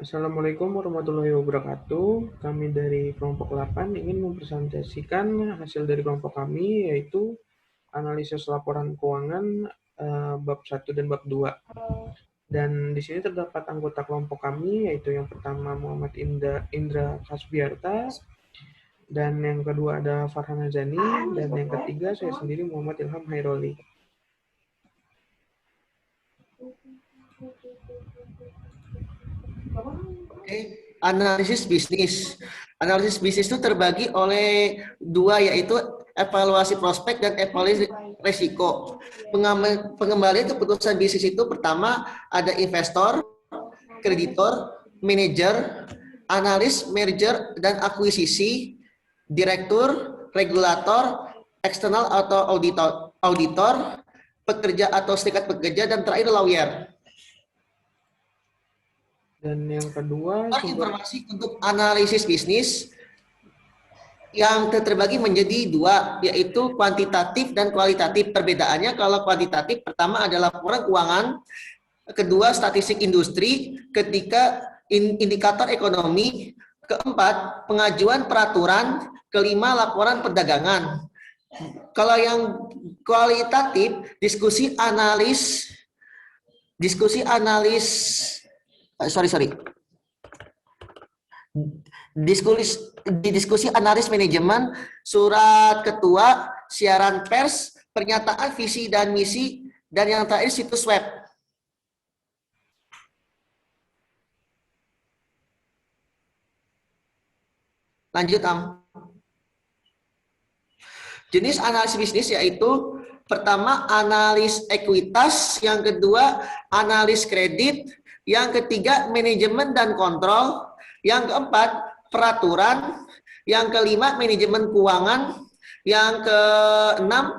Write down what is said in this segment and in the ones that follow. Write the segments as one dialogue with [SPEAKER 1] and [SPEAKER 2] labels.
[SPEAKER 1] Assalamualaikum warahmatullahi wabarakatuh. Kami dari kelompok 8 ingin mempresentasikan hasil dari kelompok kami, yaitu analisis laporan keuangan bab 1 dan bab 2. Dan di sini terdapat anggota kelompok kami, yaitu yang pertama Muhammad Indra Kasbiarta, dan yang kedua ada Farhan Azani, dan yang ketiga saya sendiri Muhammad Ilham Hairoli.
[SPEAKER 2] Oke, analisis bisnis. Analisis bisnis itu terbagi oleh dua, yaitu evaluasi prospek dan evaluasi resiko. Pengembalian keputusan bisnis itu pertama ada investor, kreditor, manajer, analis, merger dan akuisisi, direktur, regulator, eksternal atau auditor, pekerja atau serikat pekerja, dan terakhir lawyer.
[SPEAKER 1] Dan yang kedua
[SPEAKER 2] Informasi untuk analisis bisnis yang terbagi menjadi dua, yaitu kuantitatif dan kualitatif. Perbedaannya, kalau kuantitatif pertama adalah laporan keuangan, kedua statistik industri, ketiga indikator ekonomi, keempat pengajuan peraturan, kelima laporan perdagangan. Kalau yang kualitatif, diskusi analis diskusi analis manajemen, surat ketua, siaran pers, pernyataan visi dan misi, dan yang terakhir situs web. Lanjut, Am. Jenis analisis bisnis yaitu pertama analis ekuitas, yang kedua analis kredit, yang ketiga manajemen dan kontrol, yang keempat peraturan, yang kelima manajemen keuangan, yang keenam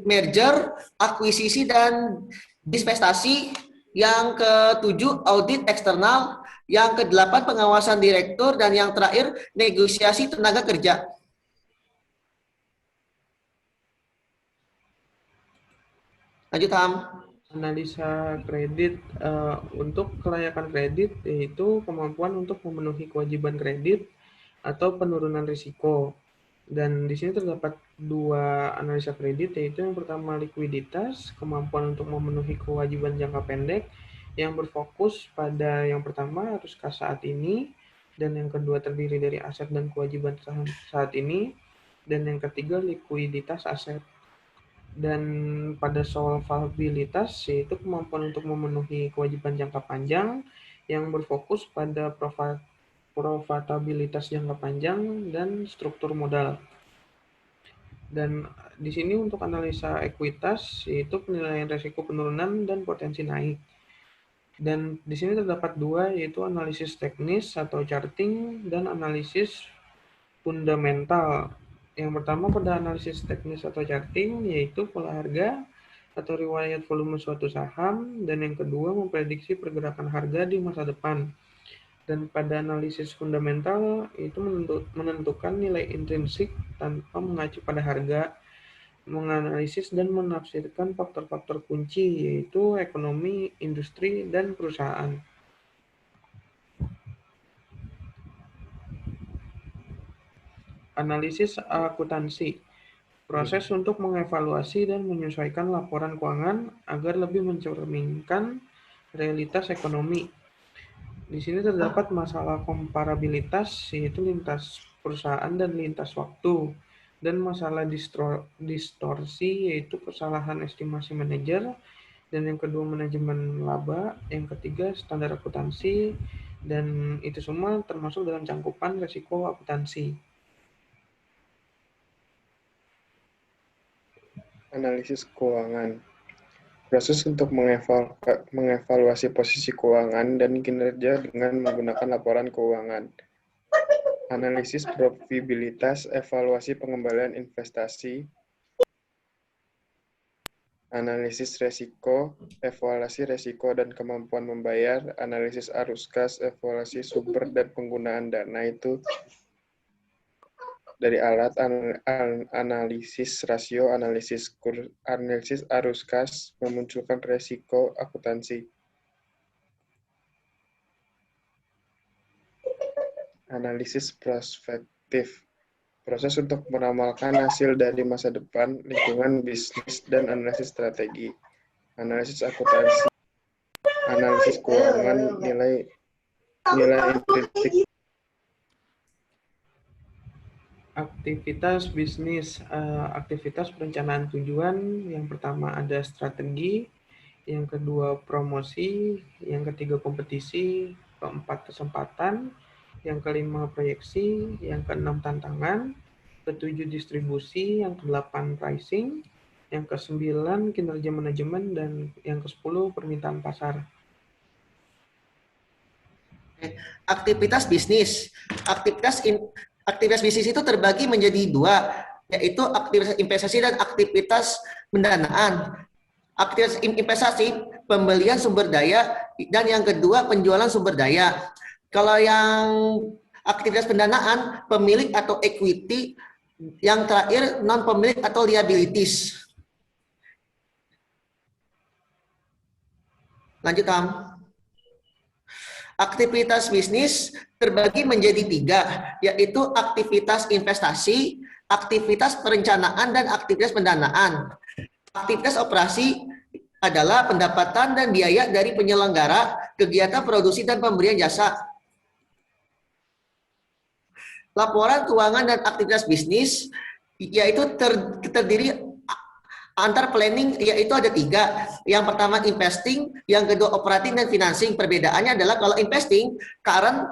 [SPEAKER 2] merger, akuisisi dan disinvestasi, yang ketujuh audit eksternal, yang kedelapan pengawasan direktur, dan yang terakhir negosiasi tenaga kerja. Lanjut, Ham.
[SPEAKER 1] analisa kredit untuk kelayakan kredit, yaitu kemampuan untuk memenuhi kewajiban kredit atau penurunan risiko. Dan di sini terdapat dua analisa kredit, yaitu yang pertama likuiditas, kemampuan untuk memenuhi kewajiban jangka pendek yang berfokus pada yang pertama arus kas saat ini, dan yang kedua terdiri dari aset dan kewajiban saat ini, dan yang ketiga likuiditas aset. Dan pada solvabilitas, yaitu kemampuan untuk memenuhi kewajiban jangka panjang yang berfokus pada profitabilitas jangka panjang dan struktur modal. Dan di sini untuk analisa ekuitas, yaitu penilaian risiko penurunan dan potensi naik. Dan di sini terdapat dua, yaitu analisis teknis atau charting dan analisis fundamental. Yang pertama pada analisis teknis atau charting, yaitu pola harga atau riwayat volume suatu saham, dan yang kedua memprediksi pergerakan harga di masa depan. Dan pada analisis fundamental itu menentukan nilai intrinsik tanpa mengacu pada harga, menganalisis dan menafsirkan faktor-faktor kunci, yaitu ekonomi, industri, dan perusahaan. Analisis akuntansi, proses untuk mengevaluasi dan menyesuaikan laporan keuangan agar lebih mencerminkan realitas ekonomi. Di sini terdapat masalah komparabilitas, yaitu lintas perusahaan dan lintas waktu, dan masalah distorsi, yaitu kesalahan estimasi manajer, dan yang kedua manajemen laba, yang ketiga standar akuntansi, dan itu semua termasuk dalam cangkupan risiko akuntansi.
[SPEAKER 3] Analisis keuangan. Proses untuk mengevaluasi posisi keuangan dan kinerja dengan menggunakan laporan keuangan. Analisis probabilitas, evaluasi pengembalian investasi. Analisis resiko, evaluasi resiko dan kemampuan membayar. Analisis arus kas, evaluasi sumber dan penggunaan dana itu dari alat analisis rasio, analisis arus kas, memunculkan resiko akuntansi. Analisis prospektif. Proses untuk meramalkan hasil dari masa depan, lingkungan bisnis, dan analisis strategi. Analisis akuntansi, analisis keuangan, nilai implisit.
[SPEAKER 1] Aktivitas bisnis, aktivitas perencanaan tujuan. Yang pertama ada strategi, yang kedua promosi, yang ketiga kompetisi, keempat kesempatan, yang kelima proyeksi, yang keenam tantangan, ketujuh distribusi, yang kedelapan pricing, yang kesembilan kinerja manajemen, dan yang ke-10 permintaan pasar.
[SPEAKER 2] Aktivitas bisnis. Aktivitas bisnis itu terbagi menjadi dua, yaitu aktivitas investasi dan aktivitas pendanaan. Aktivitas investasi, pembelian sumber daya, dan yang kedua penjualan sumber daya. Kalau yang aktivitas pendanaan, pemilik atau equity, yang terakhir non pemilik atau liabilities. Lanjut, Am. Aktivitas bisnis terbagi menjadi tiga, yaitu aktivitas investasi, aktivitas perencanaan, dan aktivitas pendanaan. Aktivitas operasi adalah pendapatan dan biaya dari penyelenggara kegiatan produksi dan pemberian jasa. Laporan keuangan dan aktivitas bisnis yaitu terdiri antar planning, yaitu ada tiga. Yang pertama investing, yang kedua operating, dan financing. Perbedaannya adalah kalau investing, current,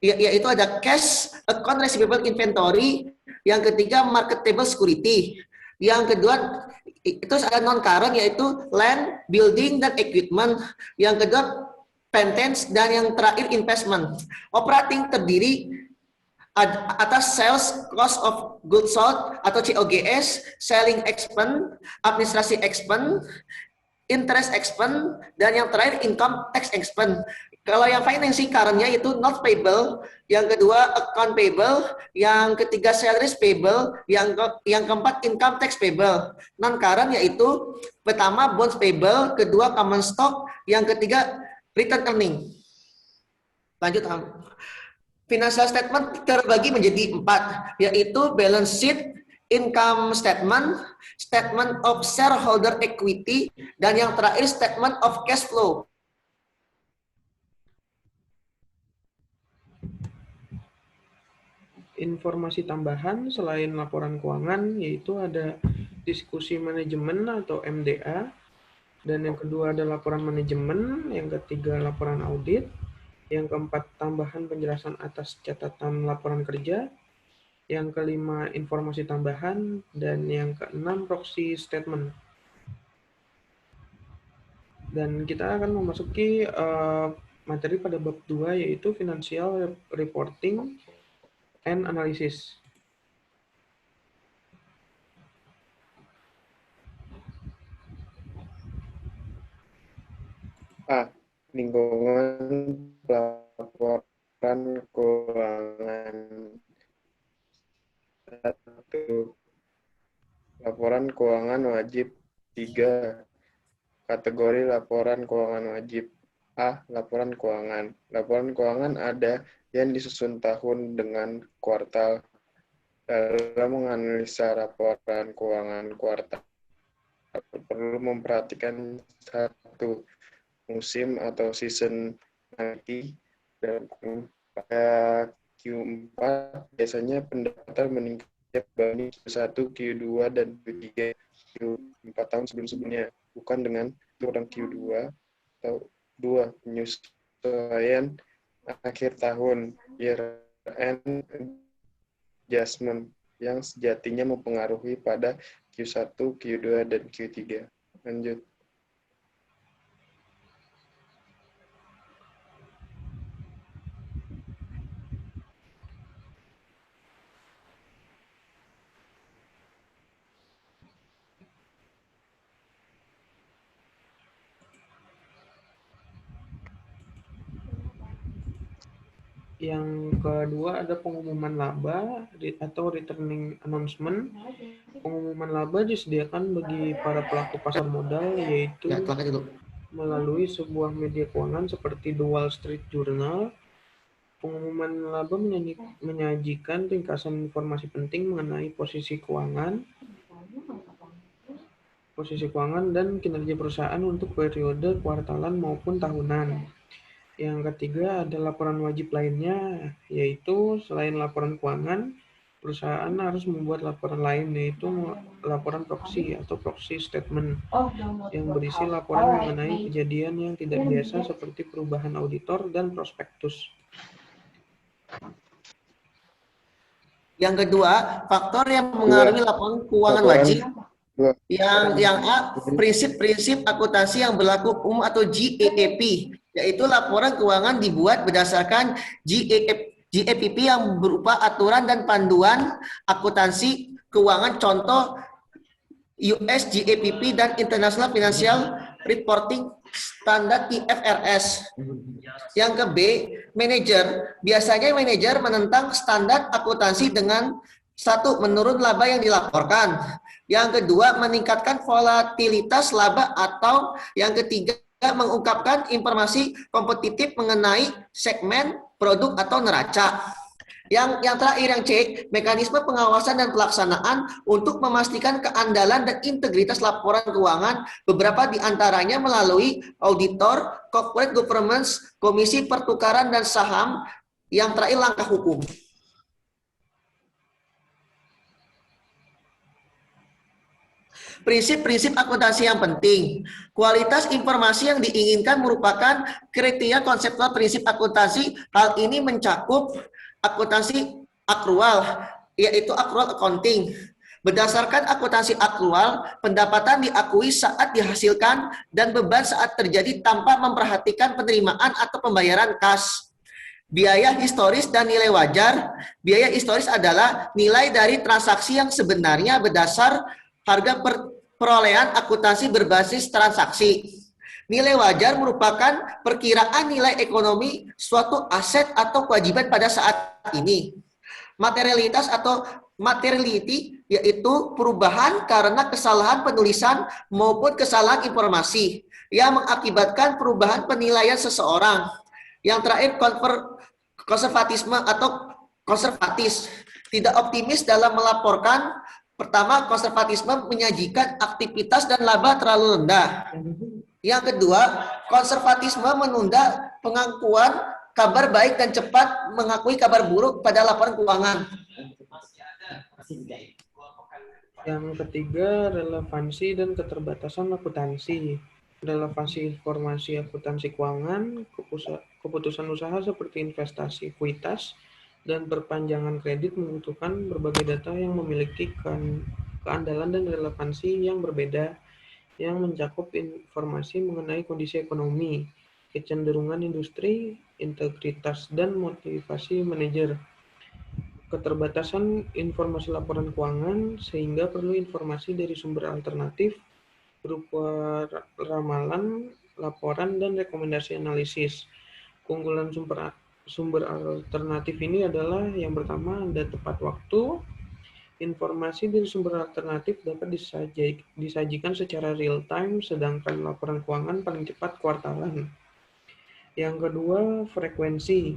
[SPEAKER 2] yaitu ada cash, account receivable inventory, yang ketiga marketable security. Yang kedua itu ada non current, yaitu land, building, dan equipment. Yang kedua patents, dan yang terakhir investment. Operating terdiri atas sales cost of goods sold atau COGS, selling expense, administrasi expense, interest expense, dan yang terakhir income tax expense. Kalau yang financing current-nya itu not payable, yang kedua account payable, yang ketiga salaries payable, yang keempat income tax payable. Non current yaitu pertama bonds payable, kedua common stock, yang ketiga return earning. Lanjut, financial statement terbagi menjadi 4, yaitu balance sheet, income statement, statement of shareholder equity, dan yang terakhir statement of cash flow.
[SPEAKER 1] Informasi tambahan selain laporan keuangan yaitu ada diskusi manajemen atau MDA, dan yang kedua ada laporan manajemen, yang ketiga laporan audit, yang keempat tambahan penjelasan atas catatan laporan kerja, yang kelima informasi tambahan, dan yang keenam proxy statement. Dan kita akan memasuki materi pada bab 2 yaitu financial reporting and analysis.
[SPEAKER 3] A. Lingkungan pelaporan keuangan. 1. Laporan keuangan wajib. 3. Kategori laporan keuangan wajib. A. Laporan keuangan. Laporan keuangan ada yang disusun tahun dengan kuartal. Dalam menganalisa laporan keuangan kuartal, perlu memperhatikan 1. Musim atau seasonality, dan pada Q4 biasanya pendapatan meningkat dibanding Q1, Q2, dan Q3 Q4 tahun sebelum-sebelumnya, bukan dengan turun Q2 atau 2. Penyesuaian akhir tahun, year-end adjustment, yang sejatinya mempengaruhi pada Q1, Q2, dan Q3. Lanjut.
[SPEAKER 1] Yang kedua ada pengumuman laba atau returning announcement. Pengumuman laba disediakan bagi para pelaku pasar modal, yaitu melalui sebuah media keuangan seperti The Wall Street Journal, Pengumuman laba menyajikan ringkasan informasi penting mengenai posisi keuangan dan kinerja perusahaan untuk periode kuartalan maupun tahunan. Yang ketiga ada laporan wajib lainnya, yaitu selain laporan keuangan, perusahaan harus membuat laporan lain, yaitu laporan proxy atau proxy statement, yang berisi laporan mengenai kejadian yang tidak biasa seperti perubahan auditor dan prospektus.
[SPEAKER 2] Yang kedua, faktor yang mengaruhi laporan keuangan wajib. Yang A, prinsip-prinsip akuntansi yang berlaku umum atau GAAP, yaitu laporan keuangan dibuat berdasarkan GAAP yang berupa aturan dan panduan akuntansi keuangan, contoh US GAAP dan International Financial Reporting Standard IFRS. Yang ke B, manajer. Biasanya manajer menentang standar akuntansi dengan satu, menurun laba yang dilaporkan. Yang kedua, meningkatkan volatilitas laba, atau yang ketiga, mengungkapkan informasi kompetitif mengenai segmen, produk, atau neraca. Yang terakhir, yang C, mekanisme pengawasan dan pelaksanaan untuk memastikan keandalan dan integritas laporan keuangan, beberapa diantaranya melalui auditor, corporate governance, komisi pertukaran dan saham. Yang terakhir, langkah hukum. Prinsip-prinsip akuntansi yang penting. Kualitas informasi yang diinginkan merupakan kriteria konseptual prinsip akuntansi. Hal ini mencakup akuntansi akrual, yaitu accrual accounting. Berdasarkan akuntansi akrual, pendapatan diakui saat dihasilkan dan beban saat terjadi tanpa memperhatikan penerimaan atau pembayaran kas. Biaya historis dan nilai wajar. Biaya historis adalah nilai dari transaksi yang sebenarnya berdasar harga perolehan akuntansi berbasis transaksi. Nilai wajar merupakan perkiraan nilai ekonomi suatu aset atau kewajiban pada saat ini. Materialitas atau materiality, yaitu perubahan karena kesalahan penulisan maupun kesalahan informasi yang mengakibatkan perubahan penilaian seseorang. Yang terakhir, konservatisme atau konservatis, tidak optimis dalam melaporkan. Pertama, konservatisme menyajikan aktivitas dan laba terlalu rendah. Yang kedua, konservatisme menunda pengakuan kabar baik dan cepat mengakui kabar buruk pada laporan keuangan.
[SPEAKER 1] Yang ketiga, relevansi dan keterbatasan akuntansi. Relevansi informasi akuntansi keuangan, keputusan usaha seperti investasi, ekuitas, dan perpanjangan kredit membutuhkan berbagai data yang memiliki keandalan dan relevansi yang berbeda, yang mencakup informasi mengenai kondisi ekonomi, kecenderungan industri, integritas, dan motivasi manajer. Keterbatasan informasi laporan keuangan, sehingga perlu informasi dari sumber alternatif berupa ramalan, laporan, dan rekomendasi analisis. Keunggulan sumber alternatif ini adalah yang pertama, ada tepat waktu. Informasi dari sumber alternatif dapat disajikan secara real time, sedangkan laporan keuangan paling cepat kuartalan. Yang kedua, frekuensi.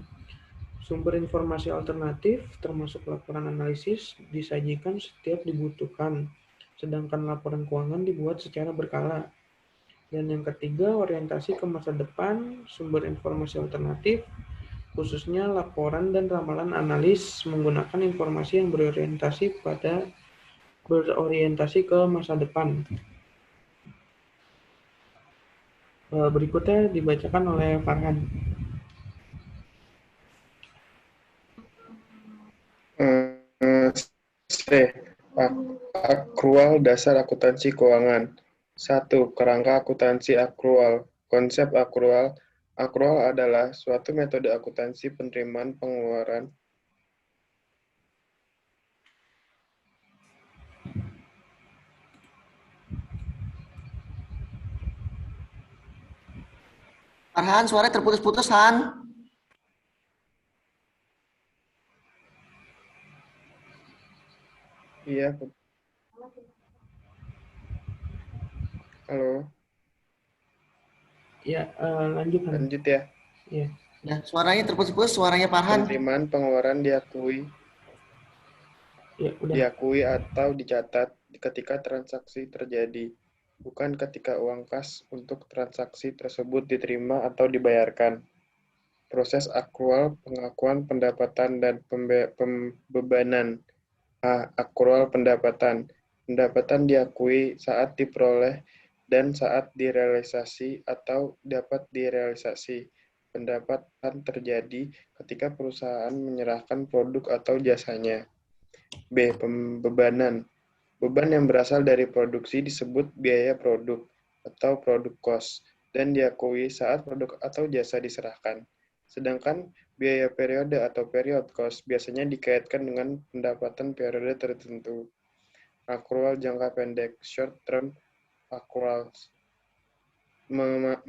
[SPEAKER 1] Sumber informasi alternatif, termasuk laporan analisis, disajikan setiap dibutuhkan, sedangkan laporan keuangan dibuat secara berkala. Dan yang ketiga, orientasi ke masa depan. Sumber informasi alternatif, khususnya laporan dan ramalan analis, menggunakan informasi yang berorientasi ke masa depan. Berikutnya dibacakan oleh Farhan.
[SPEAKER 3] C. Akrual dasar akuntansi keuangan. 1. Kerangka akuntansi akrual. Konsep akrual. Akrual adalah suatu metode akuntansi penerimaan pengeluaran
[SPEAKER 2] Farhan, suara terputus-putus, Han.
[SPEAKER 3] Iya. Halo.
[SPEAKER 1] Ya, lanjut.
[SPEAKER 3] Lanjut ya.
[SPEAKER 1] Ya.
[SPEAKER 2] Ya, suaranya terputus-putus, suaranya Farhan.
[SPEAKER 3] Penerimaan pengeluaran
[SPEAKER 1] Ya, udah.
[SPEAKER 3] diakui atau dicatat ketika transaksi terjadi, bukan ketika uang kas untuk transaksi tersebut diterima atau dibayarkan. Proses akrual pengakuan pendapatan dan pembebanan. Akrual pendapatan. Pendapatan diakui saat diperoleh dan saat direalisasi atau dapat direalisasi. Pendapatan terjadi ketika perusahaan menyerahkan produk atau jasanya. B. Pembebanan. Beban yang berasal dari produksi disebut biaya produk atau produk cost dan diakui saat produk atau jasa diserahkan. Sedangkan biaya periode atau period cost biasanya dikaitkan dengan pendapatan periode tertentu. Akrual jangka pendek, short term accruals,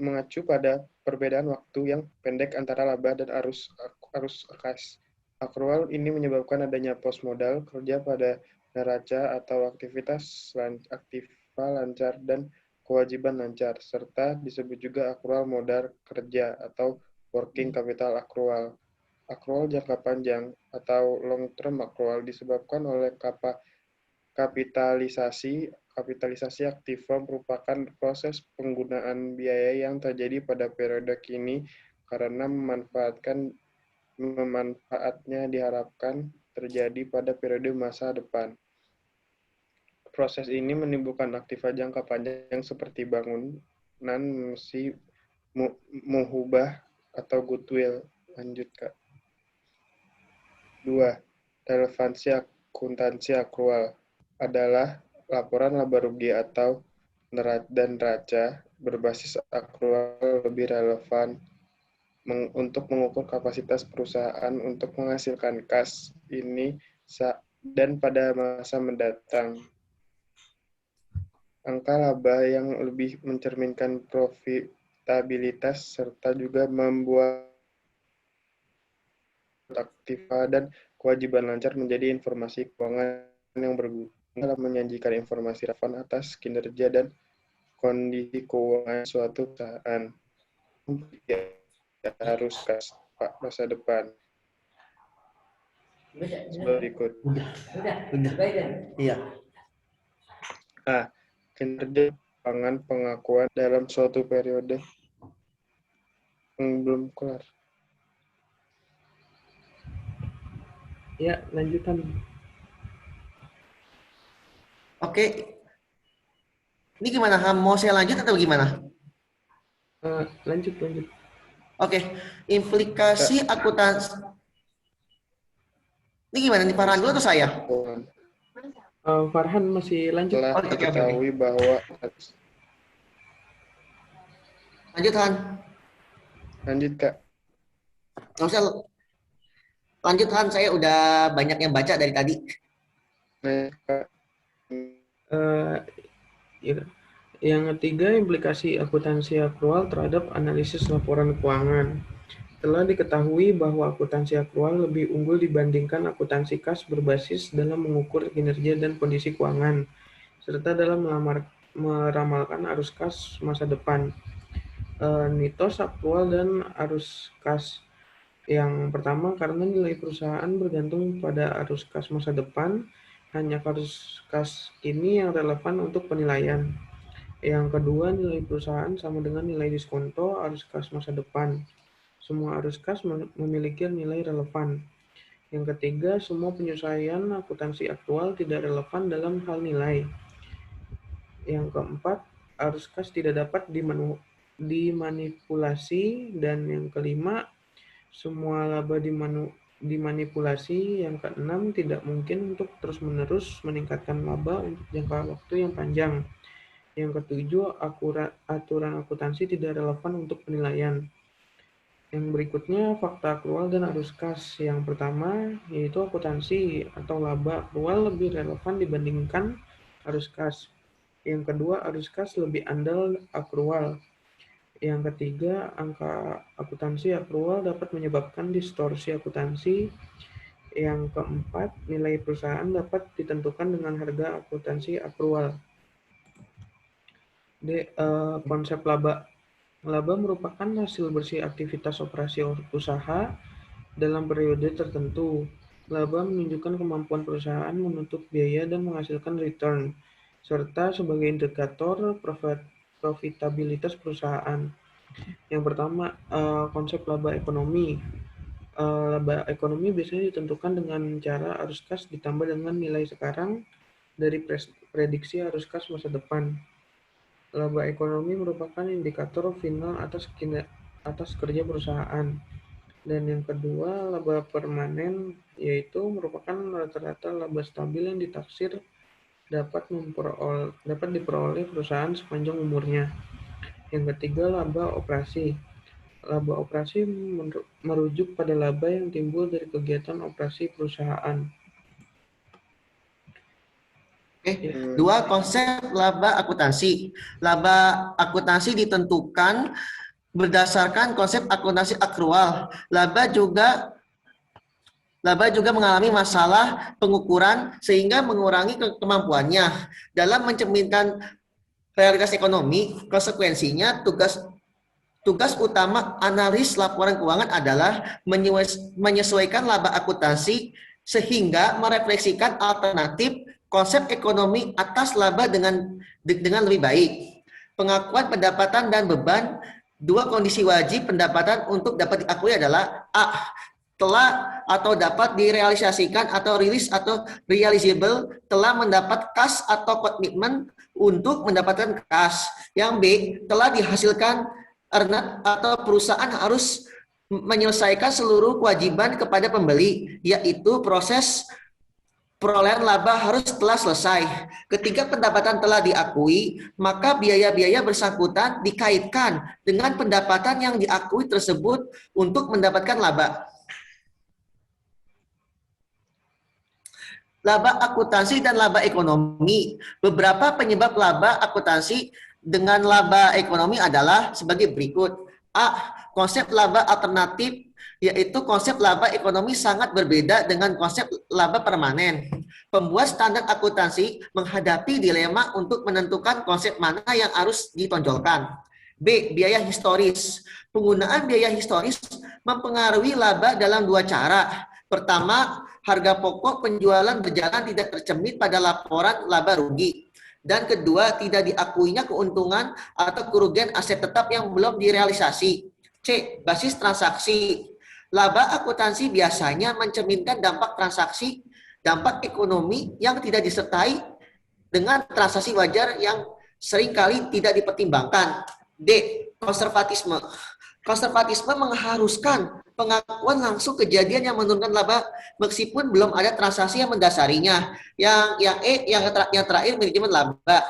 [SPEAKER 3] mengacu pada perbedaan waktu yang pendek antara laba dan arus kas. Akrual ini menyebabkan adanya pos modal, kerja pada neraca atau aktivitas aktiva lancar dan kewajiban lancar, serta disebut juga akrual modal kerja atau working capital accrual. Akrual jangka panjang atau long term accrual disebabkan oleh kapitalisasi aktiva merupakan proses penggunaan biaya yang terjadi pada periode kini karena memanfaatnya diharapkan terjadi pada periode masa depan. Proses ini menimbulkan aktiva jangka panjang seperti bangunan, mesin, muhubah, atau goodwill. Lanjut, Kak. 2. Relevansi akuntansi akrual adalah laporan laba rugi atau dan neraca berbasis akrual lebih relevan untuk mengukur kapasitas perusahaan untuk menghasilkan kas ini dan pada masa mendatang. Angka laba yang lebih mencerminkan profitabilitas serta juga membuat aktiva dan kewajiban lancar menjadi informasi keuangan yang berguna dalam menyajikan informasi relevan atas kinerja dan kondisi keuangan suatu perusahaan. Harus kas masa depan. Berikut.
[SPEAKER 2] Udah. Iya.
[SPEAKER 3] Kinerja keuangan pengakuan dalam suatu periode. Belum kelar.
[SPEAKER 1] Ya, lanjutan.
[SPEAKER 2] Oke. Ini gimana? Mau saya lanjut atau gimana?
[SPEAKER 1] Lanjut.
[SPEAKER 2] Oke. Implikasi akuntansi. Ini gimana? Ini Farhan dulu atau saya?
[SPEAKER 1] Farhan masih lanjut.
[SPEAKER 3] Telah diketahui bahwa
[SPEAKER 2] Lanjut, Han.
[SPEAKER 3] Lanjut, Kak.
[SPEAKER 2] Nggak usah. Lanjut, Han. Saya udah banyak yang baca dari tadi.
[SPEAKER 3] Kak.
[SPEAKER 1] Yang ketiga, implikasi akuntansi akrual terhadap analisis laporan keuangan. Telah diketahui bahwa akuntansi akrual lebih unggul dibandingkan akuntansi kas berbasis dalam mengukur kinerja dan kondisi keuangan, serta dalam meramalkan arus kas masa depan. Mitos akrual dan arus kas. Yang pertama, karena nilai perusahaan bergantung pada arus kas masa depan, hanya arus kas kini yang relevan untuk penilaian. Yang kedua, nilai perusahaan sama dengan nilai diskonto arus kas masa depan. Semua arus kas memiliki nilai relevan. Yang ketiga, semua penyesuaian akuntansi aktual tidak relevan dalam hal nilai. Yang keempat, arus kas tidak dapat dimanipulasi. Dan yang kelima, semua laba dimanipulasi. Yang keenam, tidak mungkin untuk terus-menerus meningkatkan laba untuk jangka waktu yang panjang. Yang ketujuh, aturan akuntansi tidak relevan untuk penilaian. Yang berikutnya, fakta akrual dan arus kas. Yang pertama, yaitu akuntansi atau laba akrual lebih relevan dibandingkan arus kas. Yang kedua, arus kas lebih andal akrual. Yang ketiga, angka akuntansi akrual dapat menyebabkan distorsi akuntansi. Yang keempat, nilai perusahaan dapat ditentukan dengan harga akuntansi akrual. Konsep laba. Laba merupakan hasil bersih aktivitas operasi usaha dalam periode tertentu. Laba menunjukkan kemampuan perusahaan menutup biaya dan menghasilkan return, serta sebagai indikator profitabilitas perusahaan. Yang pertama, konsep laba ekonomi. Laba ekonomi biasanya ditentukan dengan cara arus kas ditambah dengan nilai sekarang dari prediksi arus kas masa depan. Laba ekonomi merupakan indikator final atas kerja perusahaan. Dan yang kedua, laba permanen, yaitu merupakan rata-rata laba stabil yang ditaksir dapat diperoleh perusahaan sepanjang umurnya. Yang ketiga, laba operasi. Laba operasi merujuk pada laba yang timbul dari kegiatan operasi perusahaan.
[SPEAKER 2] Dua, konsep laba akuntansi. Laba akuntansi ditentukan berdasarkan konsep akuntansi akrual. Laba juga mengalami masalah pengukuran sehingga mengurangi kemampuannya dalam mencerminkan realitas ekonomi. Konsekuensinya tugas utama analis laporan keuangan adalah menyesuaikan laba akuntansi sehingga merefleksikan alternatif konsep ekonomi atas laba dengan lebih baik. Pengakuan pendapatan dan beban. Dua kondisi wajib pendapatan untuk dapat diakui adalah A. Telah atau dapat direalisasikan atau rilis atau realizable, telah mendapat kas atau komitmen untuk mendapatkan kas. Yang B. Telah dihasilkan earn-out atau perusahaan harus menyelesaikan seluruh kewajiban kepada pembeli, yaitu proses perolehan laba harus telah selesai. Ketika pendapatan telah diakui, maka biaya-biaya bersangkutan dikaitkan dengan pendapatan yang diakui tersebut untuk mendapatkan laba. Laba akuntansi dan laba ekonomi. Beberapa penyebab laba akuntansi dengan laba ekonomi adalah sebagai berikut. A. Konsep laba alternatif, yaitu konsep laba ekonomi sangat berbeda dengan konsep laba permanen. Pembuat standar akuntansi menghadapi dilema untuk menentukan konsep mana yang harus ditonjolkan. B. Biaya historis. Penggunaan biaya historis mempengaruhi laba dalam dua cara. Pertama, harga pokok penjualan berjalan tidak tercermin pada laporan laba rugi. Dan kedua, tidak diakuinya keuntungan atau kerugian aset tetap yang belum direalisasi. C. Basis transaksi. Laba akuntansi biasanya mencerminkan dampak transaksi, dampak ekonomi yang tidak disertai dengan transaksi wajar yang seringkali tidak dipertimbangkan. D. Konservatisme. Konservatisme mengharuskan pengakuan langsung kejadian yang menurunkan laba meskipun belum ada transaksi yang mendasarinya. Yang terakhir manajemen laba.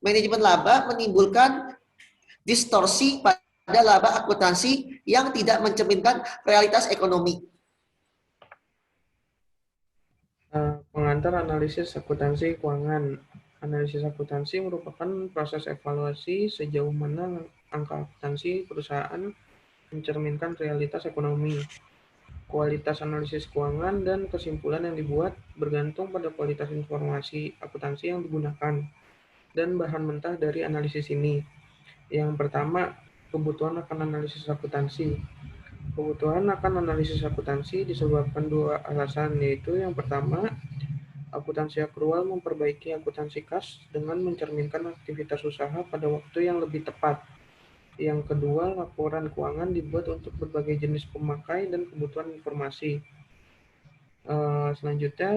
[SPEAKER 2] Manajemen laba menimbulkan distorsi pada laba akuntansi yang tidak mencerminkan realitas ekonomi.
[SPEAKER 1] Pengantar analisis akuntansi keuangan. Analisis akuntansi merupakan proses evaluasi sejauh mana angka akuntansi perusahaan mencerminkan realitas ekonomi. Kualitas analisis keuangan dan kesimpulan yang dibuat bergantung pada kualitas informasi akuntansi yang digunakan dan bahan mentah dari analisis ini. Yang pertama, kebutuhan akan analisis akuntansi. Kebutuhan akan analisis akuntansi disebabkan dua alasan, yaitu yang pertama, akuntansi akrual memperbaiki akuntansi kas dengan mencerminkan aktivitas usaha pada waktu yang lebih tepat. Yang kedua, laporan keuangan dibuat untuk berbagai jenis pemakai dan kebutuhan informasi. Selanjutnya,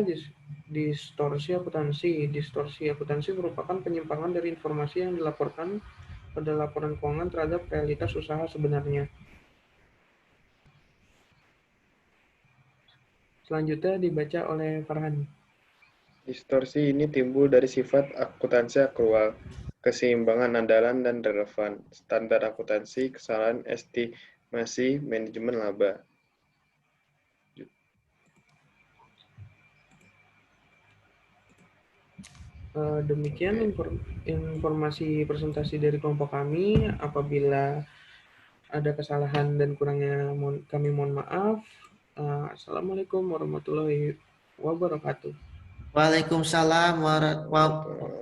[SPEAKER 1] distorsi akuntansi. Distorsi akuntansi merupakan penyimpangan dari informasi yang dilaporkan pada laporan keuangan terhadap realitas usaha sebenarnya. Selanjutnya dibaca oleh Farhan.
[SPEAKER 3] Distorsi ini timbul dari sifat akuntansi akrual, keseimbangan andalan dan relevan, standar akuntansi, kesalahan estimasi, manajemen laba.
[SPEAKER 1] Demikian informasi presentasi dari kelompok kami. Apabila ada kesalahan dan kurangnya kami mohon maaf. Assalamualaikum warahmatullahi wabarakatuh.
[SPEAKER 2] Waalaikumsalam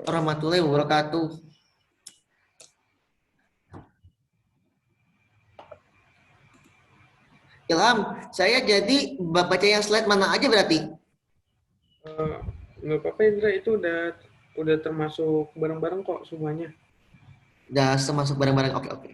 [SPEAKER 2] warahmatullahi wabarakatuh. Ilham, saya jadi baca yang slide mana aja berarti?
[SPEAKER 1] Eh, nggak apa-apa Indra, itu udah termasuk bareng-bareng kok semuanya.
[SPEAKER 2] Udah termasuk bareng-bareng. Oke, oke.